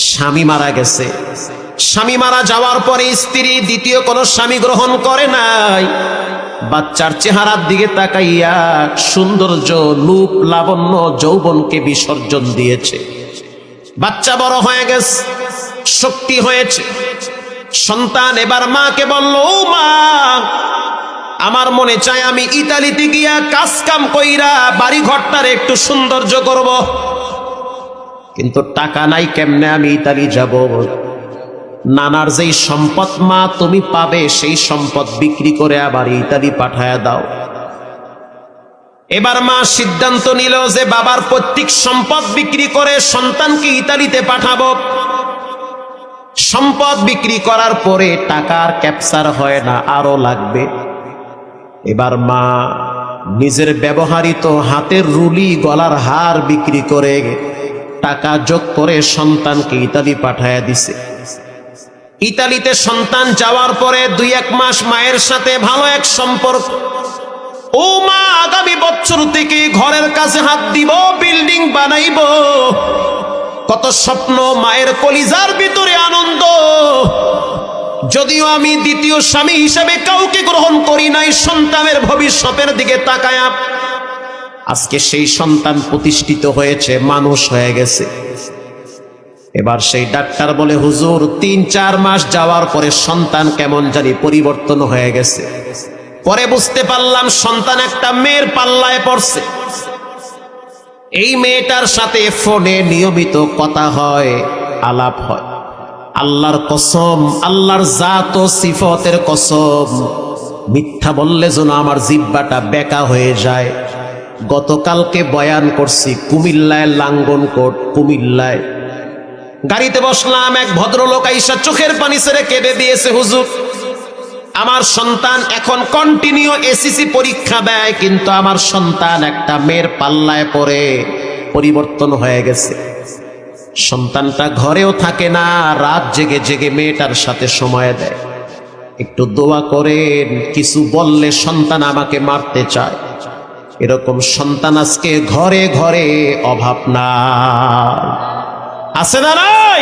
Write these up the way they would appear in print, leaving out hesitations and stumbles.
স্বামী মারা গেছে। স্বামী মারা যাওয়ার পরে স্ত্রী দ্বিতীয় কোনো স্বামী গ্রহণ করে নাই। বাচ্চার চেহারার দিকে তাকাইয়া সৌন্দর্য, রূপ, লাবণ্য, যৌবনকে বিসর্জন দিয়েছে। বাচ্চা বড় হয়ে গেছে, শক্তি হয়েছে। সন্তান এবার মাকে বলল, ও মা, আমার মনে চায় আমি ইতালিতে গিয়া কাজ কাম কইরা বাড়ি ঘরটার একটু সৌন্দর্য করব, কিন্তু টাকা নাই, কেমনে আমি ইতালি যাব? নানার যেই সম্পদ মা তুমি পাবে, সেই সম্পদ বিক্রি করে আবার ইতালি পাঠায়া দাও। এবার মা সিদ্ধান্ত নিল যে বাবার পৈতৃক সম্পদ বিক্রি করে সন্তানকে ইতালিতে পাঠাবো। সম্পদ বিক্রি করার পরে টাকার ক্যাপচার হয় না, আরো লাগবে। এবার মা নিজের ব্যবহৃত হাতের রুলি, গলার হার বিক্রি করে টাকা যোগ করে সন্তানকে ইতালি পাঠায়া দিছে। ইতালিতে সন্তান যাওয়ার পরে 2-1 মাস মায়ের সাথে ভালো এক সম্পর্ক। ও মা, আগামী বছর থেকে ঘরের কাছে হাত দিব, বিল্ডিং বানাইব। কত স্বপ্ন, মায়ের কলিজার ভিতরে আনন্দ। যদিও আমি দ্বিতীয় স্বামী হিসেবে কাউকে গ্রহণ করি নাই, সন্তানের ভবিষ্যতের দিকে তাকায়া আজকে সেই সন্তান প্রতিষ্ঠিত হয়েছে, মানুষ হয়ে গেছে। এবার সেই ডাক্তার বলে, হুজুর 3-4 মাস যাওয়ার পরে সন্তান কেমন জানি পরিবর্তন হয়ে গেছে। পরে বুঝতে পারলাম সন্তান একটা মেয়ের পাল্লায় পড়ছে। এই মেয়েটার সাথে ফোনে নিয়মিত কথা হয়, আলাপ হয়। আল্লাহর কসম, আল্লাহর জাত ও সিফতের কসম, মিথ্যা বললে যেন আমার জিহ্বাটা বেঁকা হয়ে যায়। গতকালকে বয়ান করছি কুমিল্লায়, লাঙ্গনকোট কুমিল্লায়। গাড়িতে বসলাম, এক ভদ্রলোক আইসা চোখের পানি ছেড়ে কেঁদে দিয়েছে, হুজুর আমার সন্তান এখন কন্টিনিউ এসএসসি পরীক্ষা দেয়, কিন্তু আমার সন্তান একটা মেয়ের পাল্লায় পড়ে পরিবর্তন হয়ে গেছে। সন্তানটা ঘরেও থাকে না, রাত জেগে জেগে মেয়েটার সাথে সময় দেয়। একটু দোয়া করেন, কিছু বললে সন্তান আমাকে মারতে চায়। এরকম সন্তান আজকে ঘরে ঘরে অভাব না, আছে না নাই?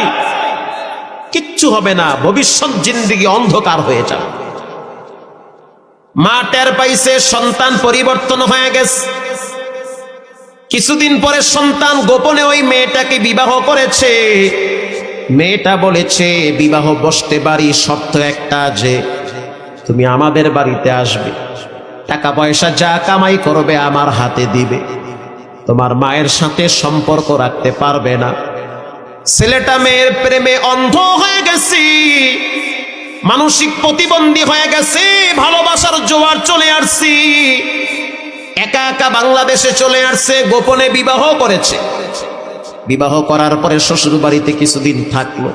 কিচ্ছু হবে না, ভবিষ্যৎ জিন্দেগি অন্ধকার হয়ে যাবে। মা টের পাইছে সন্তান পরিবর্তন হয়ে গেছে। কিছুদিন পরে সন্তান গোপনে ওই মেয়েটাকে বিবাহ করেছে। মেয়েটা বলেছে, বিবাহ বসতে পারি, শর্ত একটা, যে তুমি আমাদের বাড়িতে আসবে, টাকা পয়সা যা কামাই করবে আমার হাতে দিবে, তোমার মায়ের সাথে সম্পর্ক রাখতে পারবে না। ছেলেটা মেয়ের প্রেমে অন্ধ হয়ে গেছে, মানসিক প্রতিবন্ধী হয়ে গেছে। ভালোবাসার জোয়ার চলে আসছি, একা একা বাংলাদেশে চলে আসছে, গোপনে বিবাহ করেছে। বিবাহ করার পরে শ্বশুর বাড়িতে কিছুদিন থাকলো।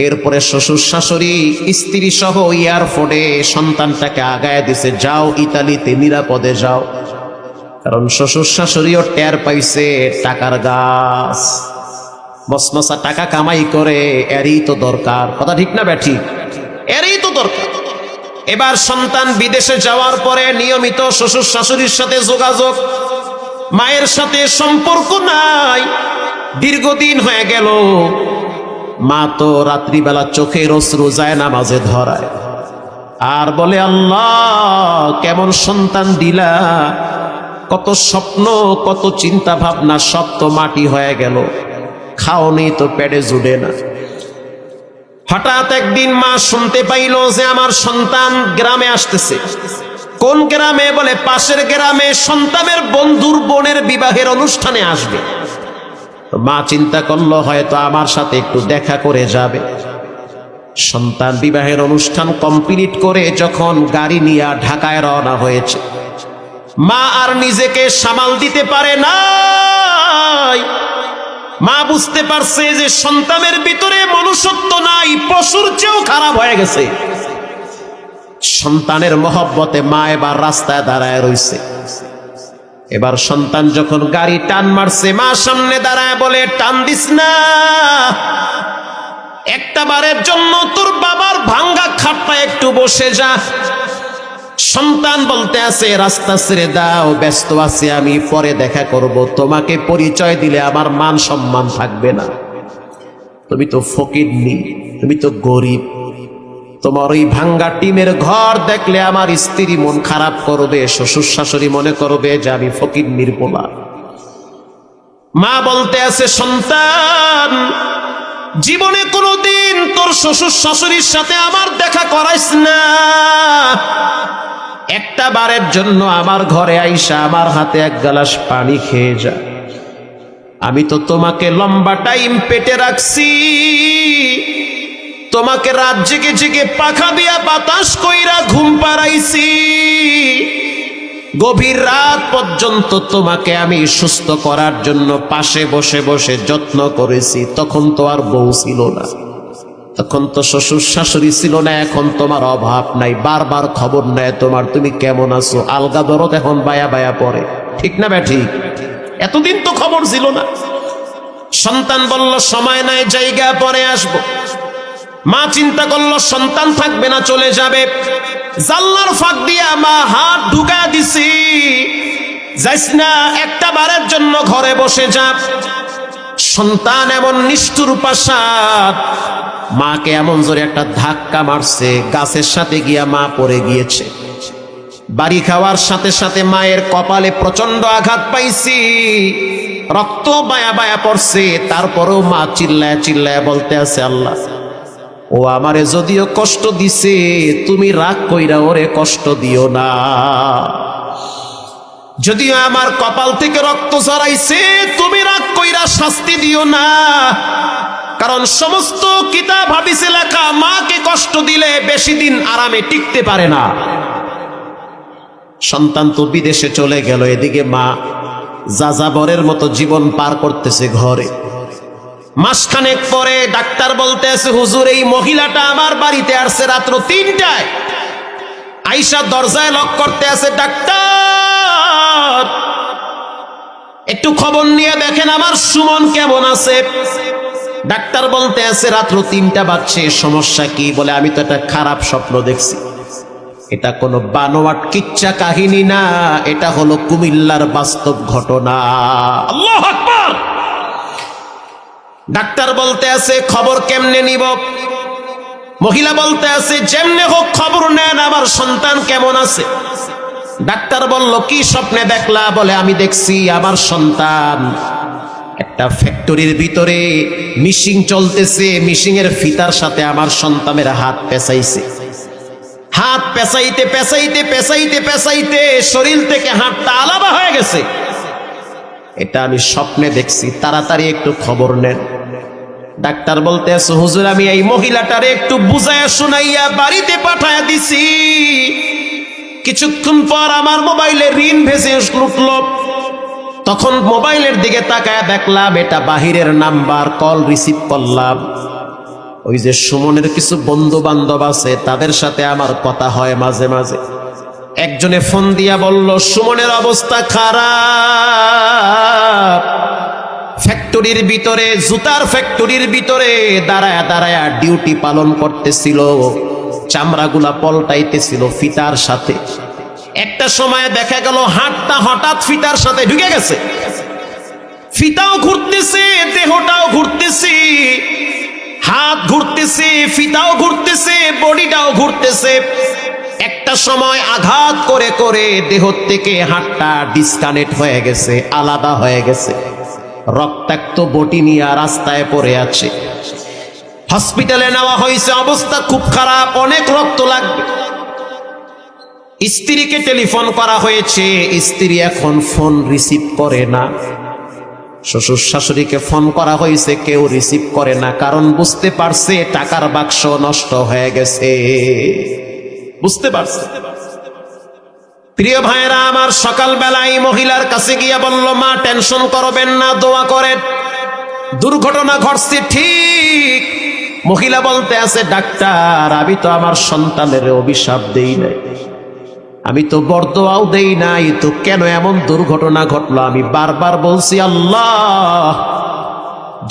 এরপরে শ্বশুর শাশুড়ি স্ত্রী সহ এয়ারপোর্টে সন্তানটাকে আগায় দিছে, যাও ইতালিতে নিরাপদে যাও। কারণ শ্বশুর শাশুড়িও টের পাইছে টাকার গাছ, মসমসা টাকা কামাই করে, এরই তো দরকার। কথা ঠিক না ব্যাঠি? এরই তো দরকার। এবার সন্তান বিদেশে যাওয়ার পরে নিয়মিত শ্বশুর শাশুড়ির সাথে যোগাযোগ, মায়ের সাথে সম্পর্ক নাই। দীর্ঘদিন হয়ে গেল। মা তো রাত্রিবেলা চোখের অশ্রু যায় নামাজে ধরায়, আর বলে, আল্লাহ কেমন সন্তান দিলা, কত স্বপ্ন, কত চিন্তা ভাবনা, সব তো মাটি হয়ে গেল। খাওনি তো পেটে জুড়ে না। হঠাৎ একদিন মা শুনতে পাইল যে আমার সন্তান গ্রামে আসতেছে। কোন গ্রামে? বলে পাশের গ্রামে সন্তানের বন্ধুর বোনের বিবাহের অনুষ্ঠানে আসবে। মা চিন্তা করলো হয়তো আমার সাথে একটু দেখা করে যাবে। সন্তান বিবাহের অনুষ্ঠান কমপ্লিট করে যখন গাড়ি নিয়ে ঢাকায় রওনা হয়েছে, মা আর নিজেকে সামাল দিতে পারে না। মা বুঝতে পারছে যে সন্তানের ভিতরে মনুষ্যত্ব নাই, পশুর চেয়েও খারাপ হয়ে গেছে। সন্তানের মহব্বতে মা এবার রাস্তায় দাঁড়ায় রইছে। এবার সন্তান যখন গাড়ি টান মারছে, মা সামনে দাঁড়ায় বলে, টান দিস না, একটা বারের জন্য তোর বাবার ভাঙ্গা খাটটা একটু বসে যা। সন্তান বলতে আছে, রাস্তা ছেড়ে দাও, ব্যস্ত আছি আমি, পরে দেখা করব, তোমাকে পরিচয় দিলে আমার মান সম্মান থাকবে না। তুমি তো ফকিরনি, তুমি তো গরিব। তোমার ওই ভাঙ্গা টিমের ঘর দেখলে আমার স্ত্রী মন খারাপ করবে, শ্বশুর শাশুড়ি মনে করবে যে আমি ফকিরনির পোলা। মা বলতে আছে, সন্তান, জীবনে কোনোদিন তোর শ্বশুর শাশুড়ির সাথে আমার দেখা করাইস না। একটা বারের জন্য আমার ঘরে আইসা আমার হাতে এক গ্লাস পানি খেয়ে যা। আমি তো তোমাকে লম্বা টাইম পেটে রাখছি, তোমাকে রাত জেগে জেগে পাখা দিয়া বাতাস কইরা ঘুম পাড়াইছি, গভীর রাত পর্যন্ত তোমাকে আমি সুস্থ করার জন্য পাশে বসে বসে যত্ন করেছি। তখন তো আর বউ ছিল না, তখন তো শ্বশুর শাশুড়ি ছিল না, এখন তোমার অভাব নাই। বারবার খবর নেয় তোমার, তুমি কেমন আছো। আলগা দরদ এখন বায়া বায়া পড়ে, ঠিক না ঠিক? এতদিন তো খবর ছিল না। সন্তান বলল সময় নাই, জায়গা পরে আসবো। মা চিন্তা করলো সন্তান থাকবে না, চলে যাবে। জানলার ফাঁক দিয়া মা হাত ঢুকা দিছি, যাইস না, একটা বারের জন্য ঘরে বসে যা। সন্তান এমন নিষ্ঠুর পাশাদ, মাকে এমন জোরে একটা ধাক্কা মারছে, গাছের সাথে গিয়া মা পড়ে গিয়েছে। বাড়ি খাওয়ার সাথে সাথে মায়ের কপালে প্রচন্ড আঘাত পাইছি, রক্ত বায়া বায়া পড়ছে। তারপরেও মা চিল্লায় চিল্লায় বলতে আছে, আল্লাহ, ও আমারে যদিও কষ্ট দিছে, তুমি রাগ কইরা ওরে কষ্ট দিও না। যদিও আমার কপাল থেকে রক্ত ঝরাইছে, তুমি রাগ কইরা শাস্তি দিও না। কারণ সমস্ত কিতাব হাদিসে লেখা, মাকে কষ্ট দিলে বেশি দিন আরামে টিকতে পারে না। সন্তান তো বিদেশে চলে গেল, এদিকে মা যাযাবরের মতো জীবন পার করতেছে ঘরে। মাসখানেক পরে ডাক্তার বলতে আছে, হুজুর, এই মহিলাটা আমার বাড়িতে আসছে রাত্র ৩টায়, আইসা দরজায় লক করতে আছে, ডাক্তার একটু খবর নিয়ে দেখেন আমার সুমন কেমন আছে। ডাক্তার বলতে আছে, রাত্র ৩টা বাজছে, সমস্যা কি? বলে, আমি তো একটা খারাপ স্বপ্ন দেখছি। এটা কোনো বানোয়াট কিচ্ছা কাহিনী না, এটা হলো কুমিল্লার বাস্তব ঘটনা। আল্লাহু আকবার। ডাক্তার বলতে আছে, খবর কেমনে নিব? মহিলা বলতে আছে, যেমনে হোক খবর নেন, আমার সন্তান কেমন আছে। ডাক্তার বলল, কি স্বপ্নে দেখলা? বলে, আমি দেখছি আমার সন্তান একটা ফ্যাক্টরির ভিতরে মিশিং চলতেছে, মিশিং এর ফিতার সাথে আমার সন্তানের হাত পেঁচাইছে। হাত পেঁচাইতে পেঁচাইতে পেঁচাইতে পেঁচাইতে শরীর থেকে হাতটা আলাদা হয়ে গেছে। এটা আমি স্বপ্নে দেখছি, তাড়াতাড়ি একটু খবর নেন। ডাক্তার বলতে আছে, হুজুর, আমি এই মহিলাটারে একটু বুঝাইয়া শুনাইয়া বাড়িতে পাঠায়া দিছি। কিছুক্ষণ পর আমার মোবাইলে রিং ভেসে উঠল। তখন মোবাইলের দিকে তাকায় দেখলাম এটা বাহিরের নাম্বার। কল রিসিভ করলাম। ওই যে সুমনের কিছু বন্ধু বান্ধব আছে, তাদের সাথে আমার কথা হয় মাঝে মাঝে। একজনে ফোন দিয়া বলল, সুমনের অবস্থা খারাপ, ফ্যাক্টরির ভিতরে, জুতার ফ্যাক্টরির ভিতরে দাঁড়ায়া দাঁড়ায়া ডিউটি পালন করতেছিল, চামড়াগুলা পলটাইতেছিল ফিতার সাথে। একটা সময় দেখা গেল হাতটা হঠাৎ ফিতার সাথে ঢুকে গেছে, ফিতাও ঘুরতেছে, দেহটাও ঘুরতেছে, হাত ঘুরতেছে, ফিতাও ঘুরতেছে, বডিটাও ঘুরতেছে। একটা সময় আঘাত করে করে দেহ থেকে হাতটা ডিসকানেক্ট হয়ে গেছে, আলাদা হয়ে গেছে। রক্তাক্ত বটি নিয়ে রাস্তায় পড়ে আছে। হসপিটালে নেওয়া হয়েছে, অবস্থা খুব খারাপ, অনেক রক্ত লাগবে। স্ত্রীকে টেলিফোন করা হয়েছে, স্ত্রী এখন ফোন রিসিভ করে না। শ্বশুর শাশুড়িকে ফোন করা হয়েছে, কেউ রিসিভ করে না, কারণ বুঝতে পারছে টাকার বাক্স নষ্ট হয়ে গেছে। বুঝতে পারছে। প্রিয় ভাইরা আমার, সকালবেলায় মহিলার কাছে গিয়া বলল, মা টেনশন করবেন না, দোয়া করেন, দুর্ঘটনা ঘটছে ঠিক। মহিলা বলতে আছে, ডাক্তার, আমি তো আমার সন্তানের অভিশাপ দেই নাই, আমি তো বরদোয়াও দেই নাই, তো কেন এমন দুর্ঘটনা ঘটলো? আমি বারবার বলছি, আল্লাহ,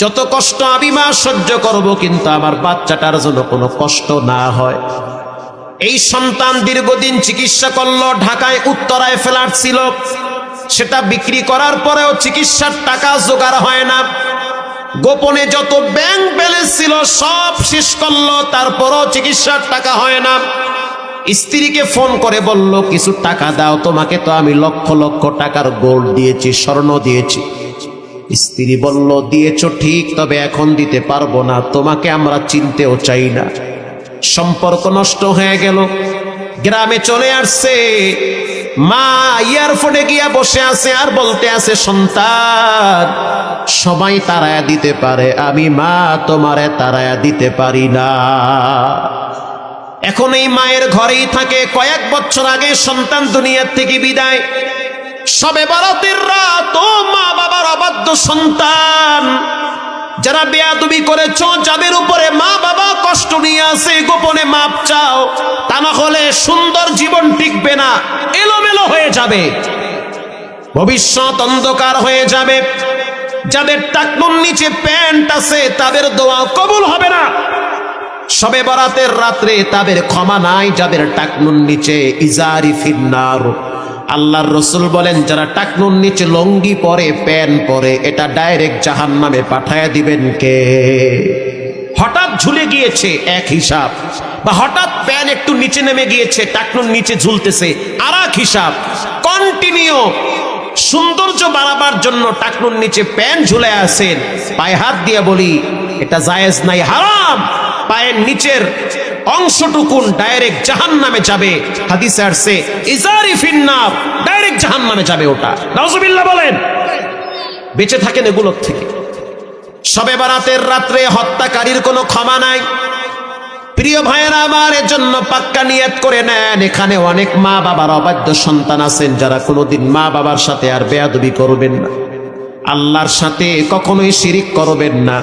যত কষ্ট আমি মা সহ্য করব, কিন্তু আমার বাচ্চাটার জন্য কোনো কষ্ট না হয়। এই সন্তান দীর্ঘদিন চিকিৎসা করলো, ঢাকায় উত্তরায় ফ্ল্যাট ছিল, সেটা বিক্রি করার পরেও চিকিৎসার টাকা জোগাড় হয় না। গোপনে যত ব্যাংক ব্যালেন্স ছিল সব শেষ করলো, তারপরও চিকিৎসার টাকা হয় না। স্ত্রীকে ফোন করে বলল, কিছু টাকা দাও, তোমাকে তো আমি লক্ষ লক্ষ টাকার গোল্ড দিয়েছি, স্বর্ণ দিয়েছি। স্ত্রী বলল, দিয়েছো ঠিক, তবে এখন দিতে পারবো না, তোমাকে আমরা চিনতেও চাই না। সম্পর্ক নষ্ট হয়ে গেল। গ্রামে চলে আসছে, মা এয়ারপোর্টে গিয়া বসে আছে আর বলতে আছে, সন্তান সবাই তাড়ায়া দিতে পারে, আমি মা তোমারে তাড়ায়া দিতে পারি না। এখন এই মায়ের ঘরেই থাকে। কয়েক বছর আগে সন্তান দুনিয়ার থেকে বিদায়। সবে বরাতের রাত, ও মা বাবার অবাধ্য সন্তান, যারা বেয়াদবি করেছো, যাদের উপরে মা বাবা কষ্ট নিয়ে আসে, গোপনে মাপ চাও, তা না হলে সুন্দর জীবন টিকবে না, এলোমেলো হয়ে যাবে, ভবিষ্যৎ অন্ধকার হয়ে যাবে। যাদের টাকনুর নিচে প্যান্ট আছে তাদের দোয়া কবুল হবে না। সবে বরাতের রাত্রে তাদের ক্ষমা নাই, যাদের টাকনুর নিচে ইজারি ফিন্নার। আল্লাহর রসুল বলেন, যারা টাকনুর নিচে লঙ্গি পরে, প্যান্ট পরে, এটা ডাইরেক্ট জাহান্নামে পাঠায় দিবেন কে? হঠাৎ ঝুলে গিয়েছে এক হিসাব, বা হঠাৎ প্যান্ট একটু নিচে নেমে গিয়েছে, টাকনুর নিচে ঝুলতেছে আর এক হিসাব। কন্টিনিউ সৌন্দর্য বাড়াবার জন্য টাকনুর নিচে প্যান্ট ঝুলে আছেন, পায়ে হাত দিয়ে বলি এটা জায়েজ নাই, হারাম। পায়ের নিচের অংশটুকুন ডাইরেক্ট জাহান্নামে যাবে। হাদিসে আসছে, ইজারি ফিন্নার, ডাইরেক্ট জাহান্নামে যাবে ওটা। নাউজুবিল্লাহ বলেন। বেঁচে থাকেন এগুলোর থেকে। শবে বরাতের রাত্রে হত্যাকারীর কোনো ক্ষমা নাই। প্রিয় ভাইয়েরা আমার, এর জন্য পাক্কা নিয়ত করে নেন, এখানে অনেক মা বাবার অবাধ্য সন্তান আছেন যারা কোনোদিন মা বাবার সাথে আর বেয়াদবি করবেন না, আল্লাহর সাথে কখনোই শিরিক করবেন না,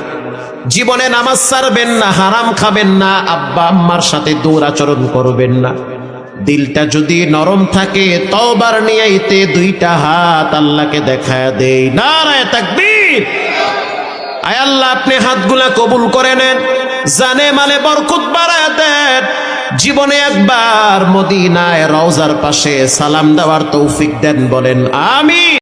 জীবনে নামাজ ছাড়বেন না, হারাম খাবেন না, আব্বা আম্মার সাথে দুরাচরণ করবেন না। দিলটা যদি নরম থাকে, তওবার নিয়াইতে দুইটা হাত আল্লাহকে দেখায় দেই। নারায়ে তাকবীর। আয় আল্লাহ, আপনি হাতগুলা কবুল করে নেন, জানে মালে বরকত বাড়ায় দেন। জীবনে একবার মদিনায় রওজার পাশে সালাম দেওয়ার তৌফিক দেন, বলেন আমিন।